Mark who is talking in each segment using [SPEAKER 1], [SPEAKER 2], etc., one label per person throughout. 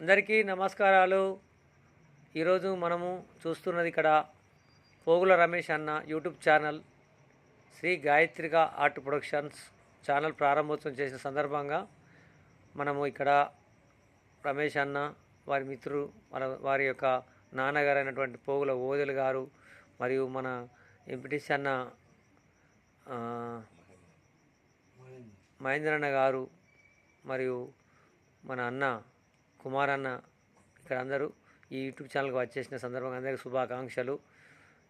[SPEAKER 1] అందరికీ నమస్కారాలు. ఈరోజు మనము చూస్తున్నది ఇక్కడ పోగుల రమేష్ అన్న YouTube channel Sri Gayatrika art productions channel ప్రారంభోత్సవం చేసిన సందర్భంగా మనము ఇక్కడ రమేష్ అన్న వారి మిత్రుడు వారి యొక్క నాన్నగారైనటువంటి పోగుల ఓదెలు గారు మరియు మన ఎంపీటీసీ అన్న మహేంద్రన్న గారు మరియు మన అన్న కుమార్ అన్న ఇక్కడ అందరూ ఈ యూట్యూబ్ ఛానల్కి వచ్చేసిన సందర్భంగా అందరికీ శుభాకాంక్షలు.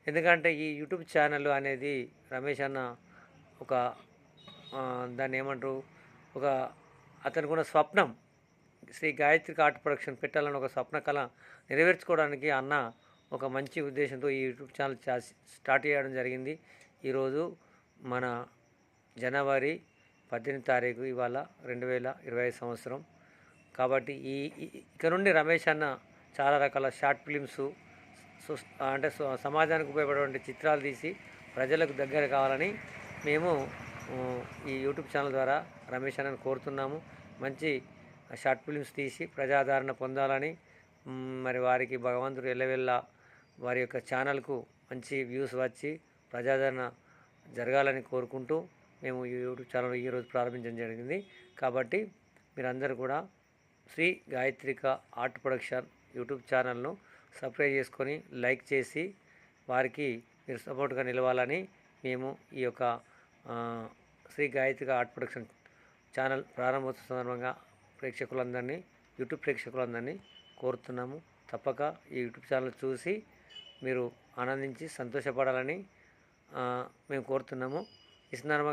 [SPEAKER 1] ఎందుకంటే ఈ యూట్యూబ్ ఛానల్ అనేది రమేష్ అన్న ఒక దాన్ని ఏమంటారు, ఒక అతనికి ఉన్న స్వప్నం శ్రీ గాయత్రిక ఆర్ట్ ప్రొడక్షన్ పెట్టాలని ఒక స్వప్న కళ నెరవేర్చుకోవడానికి అన్న ఒక మంచి ఉద్దేశంతో ఈ యూట్యూబ్ ఛానల్ స్టార్ట్ చేయడం జరిగింది. ఈరోజు మన జనవరి 18 తారీఖు, ఇవాళ 2025 సంవత్సరం. కాబట్టి ఇక నుండి రమేష్ అన్న చాలా రకాల షార్ట్ ఫిలిమ్స్ అంటే సమాజానికి ఉపయోగపడే చిత్రాలు తీసి ప్రజలకు దగ్గర కావాలని మేము ఈ యూట్యూబ్ ఛానల్ ద్వారా రమేష్ అన్నను కోరుతున్నాము. మంచి షార్ట్ ఫిలిమ్స్ తీసి ప్రజాదరణ పొందాలని, మరి వారికి భగవంతుడు ఎల్లవెల్లా వారి యొక్క ఛానల్కు మంచి వ్యూస్ వచ్చి ప్రజాదరణ జరగాలని కోరుకుంటూ మేము ఈ యూట్యూబ్ ఛానల్ ఈరోజు ప్రారంభించడం జరిగింది. కాబట్టి మీరందరూ కూడా Shri Gayatrika art production YouTube ఛానల్ను సబ్స్క్రైబ్ చేసుకొని లైక్ చేసి వారికి మీరు సపోర్ట్గా నిలవాలని మేము ఈ యొక్క Shri Gayatrika art production channel ప్రారంభోత్సవ సందర్భంగా ప్రేక్షకులందరినీ, యూట్యూబ్ ప్రేక్షకులందరినీ కోరుతున్నాము. తప్పక ఈ యూట్యూబ్ ఛానల్ చూసి మీరు ఆనందించి సంతోషపడాలని మేము కోరుతున్నాము. ఈ సందర్భంగా